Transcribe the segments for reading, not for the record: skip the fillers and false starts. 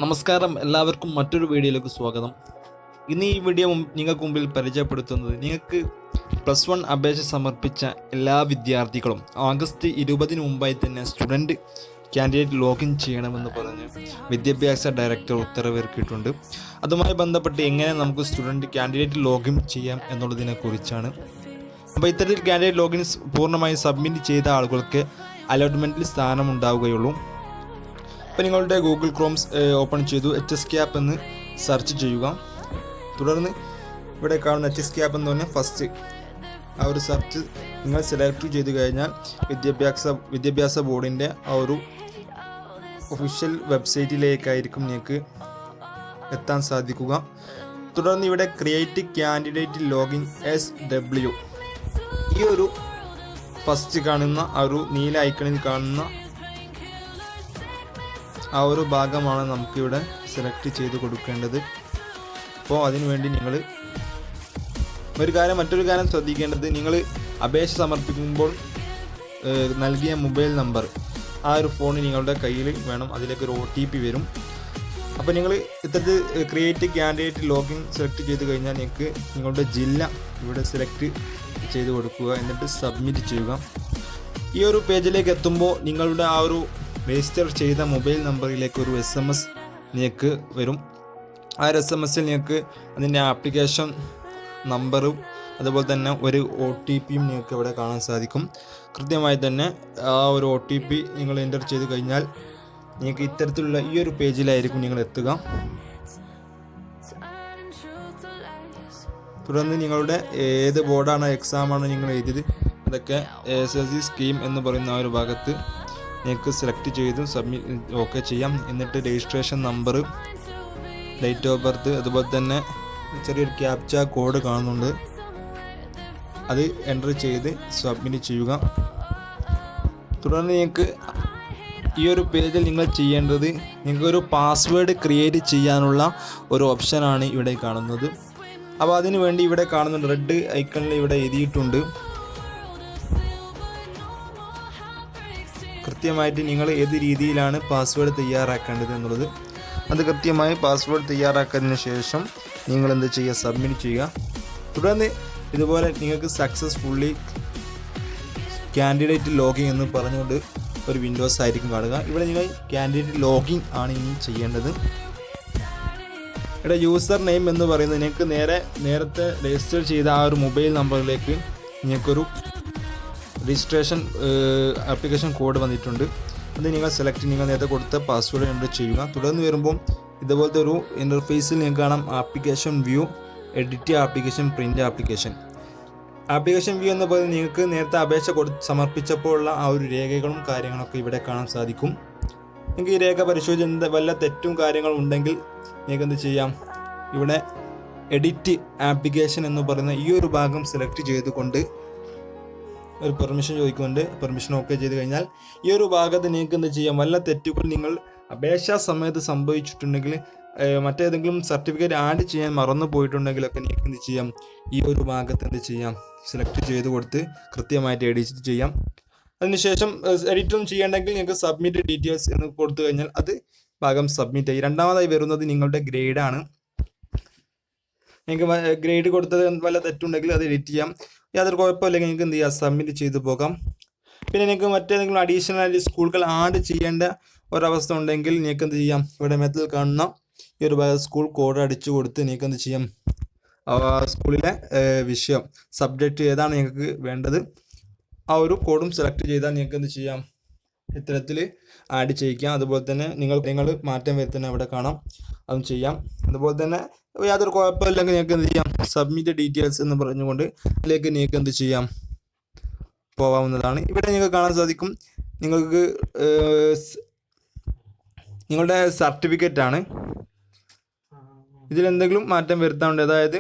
നമസ്കാരം, എല്ലാവർക്കും മറ്റൊരു വീഡിയോയിലേക്ക് സ്വാഗതം. ഇന്ന് ഈ വീഡിയോ നിങ്ങൾക്ക് മുമ്പിൽ പരിചയപ്പെടുത്തുന്നത് നിങ്ങൾക്ക് +1 അപേക്ഷ സമർപ്പിച്ച എല്ലാ വിദ്യാർത്ഥികളും ആഗസ്റ്റ് 20 മുമ്പായി തന്നെ സ്റ്റുഡൻറ്റ് കാൻഡിഡേറ്റ് ലോഗിൻ ചെയ്യണമെന്ന് പറഞ്ഞ് വിദ്യാഭ്യാസ ഡയറക്ടർ ഉത്തരവിറക്കിയിട്ടുണ്ട്. അതുമായി ബന്ധപ്പെട്ട് എങ്ങനെ നമുക്ക് സ്റ്റുഡൻറ്റ് കാൻഡിഡേറ്റ് ലോഗിൻ ചെയ്യാം എന്നുള്ളതിനെക്കുറിച്ചാണ്. അപ്പോൾ ഇത്തരത്തിൽ കാൻഡിഡേറ്റ് ലോഗിൻ പൂർണ്ണമായി സബ്മിറ്റ് ചെയ്ത ആളുകൾക്ക് അലോട്ട്മെൻറ്റിൽ സ്ഥാനമുണ്ടാവുകയുള്ളൂ. ഇപ്പോൾ നിങ്ങളുടെ ഗൂഗിൾ ക്രോംസ് ഓപ്പൺ ചെയ്തു HSCAP എന്ന് സെർച്ച് ചെയ്യുക. തുടർന്ന് ഇവിടെ കാണുന്ന HSCAP എന്ന് പറഞ്ഞാൽ ഫസ്റ്റ് ആ ഒരു സെർച്ച് നിങ്ങൾ സെലക്ട് ചെയ്ത് കഴിഞ്ഞാൽ വിദ്യാഭ്യാസ ബോർഡിൻ്റെ ആ ഒരു ഒഫീഷ്യൽ വെബ്സൈറ്റിലേക്കായിരിക്കും നിങ്ങൾക്ക് എത്താൻ സാധിക്കുക. തുടർന്ന് ഇവിടെ ക്രിയേറ്റ് കാൻഡിഡേറ്റ് ലോഗിൻ SW ഈ ഒരു ഫസ്റ്റ് കാണുന്ന ആ ഒരു നീല ഐക്കണിൽ കാണുന്ന ആ ഒരു ഭാഗമാണ് നമുക്കിവിടെ സെലക്ട് ചെയ്ത് കൊടുക്കേണ്ടത്. അപ്പോൾ അതിനുവേണ്ടി നിങ്ങൾ മറ്റൊരു കാര്യം ശ്രദ്ധിക്കേണ്ടത്, നിങ്ങൾ അപേക്ഷ സമർപ്പിക്കുമ്പോൾ നൽകിയ മൊബൈൽ നമ്പർ ആ ഒരു ഫോൺ നിങ്ങളുടെ കയ്യിൽ വേണം. അതിലേക്ക് ഒരു OTP വരും. അപ്പോൾ നിങ്ങൾ ഇത്തരത്തിൽ ക്രിയേറ്റ് കാൻഡിഡേറ്റ് ലോഗിൻ സെലക്ട് ചെയ്ത് കഴിഞ്ഞാൽ നിങ്ങൾക്ക് നിങ്ങളുടെ ജില്ല ഇവിടെ സെലക്ട് ചെയ്ത് കൊടുക്കുക. എന്നിട്ട് സബ്മിറ്റ് ചെയ്യുക. ഈ ഒരു പേജിലേക്ക് എത്തുമ്പോൾ നിങ്ങളുടെ ആ ഒരു രജിസ്റ്റർ ചെയ്ത മൊബൈൽ നമ്പറിലേക്ക് ഒരു SMS നിങ്ങൾക്ക് വരും. ആ SMS നിങ്ങൾക്ക് അതിൻ്റെ ആപ്ലിക്കേഷൻ നമ്പറും അതുപോലെ തന്നെ ഒരു OTPയും നിങ്ങൾക്ക് ഇവിടെ കാണാൻ സാധിക്കും. കൃത്യമായി തന്നെ ആ ഒരു OTP നിങ്ങൾ എൻ്റർ ചെയ്ത് കഴിഞ്ഞാൽ നിങ്ങൾക്ക് ഇത്തരത്തിലുള്ള ഈ ഒരു പേജിലായിരിക്കും നിങ്ങൾ എത്തുക. തുടർന്ന് നിങ്ങളുടെ ഏത് ബോർഡാണോ എക്സാമാണോ നിങ്ങൾ എഴുതിയത് അതൊക്കെ SSC സ്കീം എന്ന് പറയുന്ന ആ ഒരു ഭാഗത്ത് നിങ്ങൾക്ക് സെലക്ട് ചെയ്ത് സബ്മിറ്റ് ഓക്കെ ചെയ്യാം. എന്നിട്ട് registration number, date of birth, അതുപോലെ തന്നെ ചെറിയൊരു ക്യാപ്ച കോഡ് കാണുന്നുണ്ട്, അത് എൻ്റർ ചെയ്ത് സബ്മിറ്റ് ചെയ്യുക. തുടർന്ന് നിങ്ങൾക്ക് ഈ ഒരു പേജിൽ നിങ്ങൾ ചെയ്യേണ്ടത് നിങ്ങൾക്കൊരു പാസ്വേഡ് ക്രിയേറ്റ് ചെയ്യാനുള്ള ഒരു ഓപ്ഷനാണ് ഇവിടെ കാണുന്നത്. അപ്പോൾ അതിനു വേണ്ടി ഇവിടെ കാണുന്ന റെഡ് ഐക്കണിൽ ഇവിടെ എഴുതിയിട്ടുണ്ട്. കൃത്യമായിട്ട് നിങ്ങൾ ഏത് രീതിയിലാണ് പാസ്വേഡ് തയ്യാറാക്കേണ്ടത് എന്നുള്ളത്, അത് കൃത്യമായി പാസ്വേഡ് തയ്യാറാക്കിയതിന് ശേഷം നിങ്ങൾ എന്ത് ചെയ്യുക, സബ്മിറ്റ് ചെയ്യുക. തുടർന്ന് ഇതുപോലെ നിങ്ങൾക്ക് സക്സസ്ഫുള്ളി കാൻഡിഡേറ്റ് ലോഗിൻ എന്ന് പറഞ്ഞുകൊണ്ട് ഒരു വിൻഡോസ് ആയിരിക്കും കാണുക. ഇവിടെ നിങ്ങൾ കാൻഡിഡേറ്റ് ലോഗിൻ ആണ് ഇനി ചെയ്യേണ്ടത്. ഇവിടെ യൂസർ നെയിം എന്ന് പറയുന്നത് നിങ്ങൾക്ക് നേരത്തെ രജിസ്റ്റർ ചെയ്ത ആ ഒരു മൊബൈൽ നമ്പറിലേക്ക് നിങ്ങൾക്കൊരു രജിസ്ട്രേഷൻ ആപ്ലിക്കേഷൻ കോഡ് വന്നിട്ടുണ്ട്. അത് നിങ്ങൾ നിങ്ങൾ നേരത്തെ കൊടുത്ത പാസ്വേഡ് എൻ്റർ ചെയ്യുക. തുടർന്ന് വരുമ്പോൾ ഇതുപോലത്തെ ഒരു ഇൻ്റർഫേസിൽ നിങ്ങൾക്ക് കാണാം application view, edit application, print application. Application view എന്ന് പറയുന്നത് നിങ്ങൾക്ക് നേരത്തെ അപേക്ഷ സമർപ്പിച്ചപ്പോൾ ഉള്ള ആ ഒരു രേഖകളും കാര്യങ്ങളൊക്കെ ഇവിടെ കാണാൻ സാധിക്കും. നിങ്ങൾക്ക് ഈ രേഖ പരിശോധിച്ച് വല്ല തെറ്റും കാര്യങ്ങളും ഉണ്ടെങ്കിൽ നിങ്ങൾക്ക് എന്ത് ചെയ്യാം, ഇവിടെ എഡിറ്റ് ആപ്ലിക്കേഷൻ എന്ന് പറയുന്ന ഈ ഒരു ഭാഗം സെലക്ട് ചെയ്തുകൊണ്ട് ഒരു പെർമിഷൻ ചോദിക്കുന്നുണ്ട്. പെർമിഷൻ ഓക്കെ ചെയ്ത് കഴിഞ്ഞാൽ ഈ ഒരു ഭാഗത്ത് നിങ്ങൾക്ക് എന്ത് ചെയ്യാം, വല്ല തെറ്റുകൾ നിങ്ങൾ അപേക്ഷാ സമയത്ത് സംഭവിച്ചിട്ടുണ്ടെങ്കിൽ, മറ്റേതെങ്കിലും സർട്ടിഫിക്കറ്റ് ആഡ് ചെയ്യാൻ മറന്നു പോയിട്ടുണ്ടെങ്കിലൊക്കെ നിങ്ങൾക്ക് എന്ത് ചെയ്യാം, ഈ ഒരു ഭാഗത്ത് എന്ത് ചെയ്യാം, സെലക്ട് ചെയ്ത് കൊടുത്ത് കൃത്യമായിട്ട് എഡിറ്റ് ചെയ്യാം. അതിനുശേഷം എഡിറ്റൊന്നും ചെയ്യണമെങ്കിൽ നിങ്ങൾക്ക് സബ്മിറ്റ് ഡീറ്റെയിൽസ് എന്ന് കൊടുത്തു കഴിഞ്ഞാൽ അത് ഭാഗം സബ്മിറ്റ് ആയി. രണ്ടാമതായി വരുന്നത് നിങ്ങളുടെ ഗ്രേഡാണ്. നിങ്ങൾക്ക് ഗ്രേഡ് കൊടുത്തത് വല്ല തെറ്റുണ്ടെങ്കിൽ അത് എഡിറ്റ് ചെയ്യാം. യാതൊരു കുഴപ്പമില്ലെങ്കിൽ നിങ്ങൾക്ക് എന്ത് ചെയ്യാം, സബ്മിറ്റ് ചെയ്ത് പോകാം. പിന്നെ നിങ്ങൾക്ക് മറ്റേതെങ്കിലും അഡീഷണൽ സ്കൂളുകൾ ആഡ് ചെയ്യേണ്ട ഒരവസ്ഥ ഉണ്ടെങ്കിൽ നിങ്ങൾക്ക് എന്ത് ചെയ്യാം, ഇവിടെ മെത്തഡിൽ കാണുന്ന ഈ ഒരു സ്കൂൾ കോഡ് അടിച്ചു കൊടുത്ത് നിങ്ങൾക്ക് എന്ത് ചെയ്യാം, സ്കൂളിലെ വിഷയം സബ്ജക്റ്റ് ഏതാണ് നിങ്ങൾക്ക് വേണ്ടത് ആ ഒരു കോഡും സെലക്ട് ചെയ്താൽ നിങ്ങൾക്ക് എന്ത് ചെയ്യാം, ഇത്തരത്തിൽ ആഡ് ചെയ്യിക്കാം. അതുപോലെ തന്നെ നിങ്ങൾ മാറ്റം വരുത്തുന്ന അവിടെ കാണാം, അതും ചെയ്യാം. അതുപോലെ തന്നെ യാതൊരു കുഴപ്പമില്ലെങ്കിൽ നിങ്ങൾക്ക് എന്ത് ചെയ്യാം, സബ്മിറ്റ് ഡീറ്റെയിൽസ് എന്ന് പറഞ്ഞുകൊണ്ട് അതിലേക്ക് നിങ്ങൾക്ക് എന്ത് ചെയ്യാം, പോകാവുന്നതാണ്. ഇവിടെ നിങ്ങൾക്ക് കാണാൻ സാധിക്കും നിങ്ങൾക്ക് നിങ്ങളുടെ സർട്ടിഫിക്കറ്റ് ആണ്. ഇതിലെന്തെങ്കിലും മാറ്റം വരുത്താനുണ്ട്, അതായത്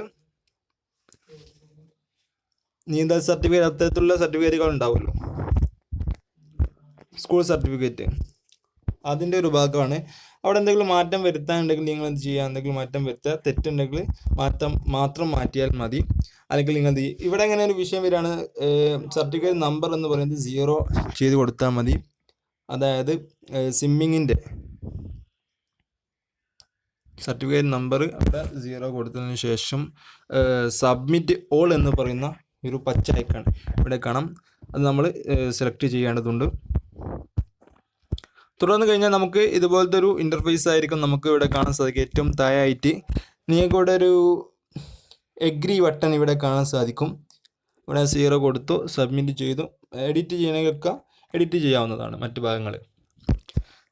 നീന്തൽ സർട്ടിഫിക്കറ്റ്, അത്തരത്തിലുള്ള സർട്ടിഫിക്കറ്റുകൾ ഉണ്ടാവുമല്ലോ, സ്കൂൾ സർട്ടിഫിക്കറ്റ്, അതിൻ്റെ ഒരു ഭാഗമാണ്. അവിടെ എന്തെങ്കിലും മാറ്റം വരുത്താനുണ്ടെങ്കിൽ നിങ്ങൾ എന്ത് ചെയ്യുക, എന്തെങ്കിലും മാറ്റം വരുത്തുക, തെറ്റുണ്ടെങ്കിൽ മാത്രം മാറ്റിയാൽ മതി. അല്ലെങ്കിൽ നിങ്ങൾ ഇവിടെ എങ്ങനെ ഒരു വിഷയം വരികയാണ്, സർട്ടിഫിക്കറ്റ് നമ്പർ എന്ന് പറയുന്നത് 0 ചെയ്ത് കൊടുത്താൽ മതി. അതായത് സ്വിമ്മിങ്ങിൻ്റെ സർട്ടിഫിക്കറ്റ് നമ്പർ അവിടെ 0 കൊടുത്തതിന് ശേഷം സബ്മിറ്റ് ഓൾ എന്ന് പറയുന്ന ഒരു പച്ച ഐക്കൺ ഇവിടെ കാണാം. അത് നമ്മൾ സെലക്ട് ചെയ്യേണ്ടതുണ്ട്. തുടർന്ന് കഴിഞ്ഞാൽ നമുക്ക് ഇതുപോലത്തെ ഒരു ഇൻ്റർഫേസ് ആയിരിക്കും നമുക്ക് ഇവിടെ കാണാൻ സാധിക്കും. ഏറ്റവും താഴെയായിട്ട് നിങ്ങൾക്ക് ഇവിടെ ഒരു എഗ്രി ബട്ടൺ ഇവിടെ കാണാൻ സാധിക്കും. ഇവിടെ 0 കൊടുത്തു, സബ്മിറ്റ് ചെയ്തു. എഡിറ്റ് ചെയ്യണമെങ്കിലൊക്കെ എഡിറ്റ് ചെയ്യാവുന്നതാണ് മറ്റു ഭാഗങ്ങൾ.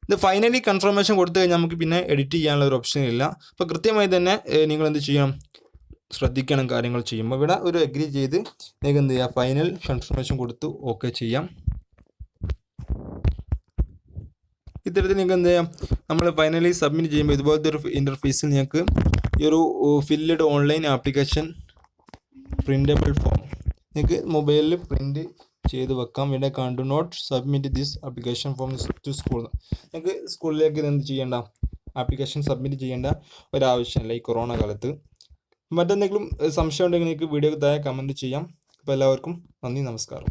ഇത് ഫൈനലി കൺഫർമേഷൻ കൊടുത്തു കഴിഞ്ഞാൽ നമുക്ക് പിന്നെ എഡിറ്റ് ചെയ്യാനുള്ള ഒരു ഓപ്ഷൻ ഇല്ല. അപ്പോൾ കൃത്യമായി തന്നെ നിങ്ങൾ എന്ത് ചെയ്യണം, ശ്രദ്ധിക്കണം കാര്യങ്ങൾ ചെയ്യുമ്പോൾ. ഇവിടെ ഒരു എഗ്രി ചെയ്ത് നിങ്ങൾക്ക് എന്ത് ചെയ്യാം, ഫൈനൽ കൺഫർമേഷൻ കൊടുത്തു ഓക്കെ ചെയ്യാം. ഇത്തരത്തിൽ നിങ്ങൾക്ക് എന്ത് ചെയ്യാം, നമ്മൾ ഫൈനലി സബ്മിറ്റ് ചെയ്യുമ്പോൾ ഇതുപോലത്തെ ഒരു ഇൻ്റർഫേസിൽ നിങ്ങൾക്ക് ഈ ഒരു filled online application printable form നിങ്ങൾക്ക് മൊബൈലിൽ പ്രിൻ്റ് ചെയ്ത് വെക്കാം. ഇവിടെ do not submit this application form to school. നിങ്ങൾക്ക് സ്കൂളിലേക്ക് എന്ത് ചെയ്യേണ്ട, ആപ്ലിക്കേഷൻ സബ്മിറ്റ് ചെയ്യേണ്ട ഒരാവശ്യമില്ല ഈ കൊറോണ കാലത്ത്. മറ്റെന്തെങ്കിലും സംശയം ഉണ്ടെങ്കിൽ നിങ്ങൾക്ക് വീഡിയോക്ക് താഴെ കമൻറ്റ് ചെയ്യാം. അപ്പോൾ എല്ലാവർക്കും നന്ദി, നമസ്കാരം.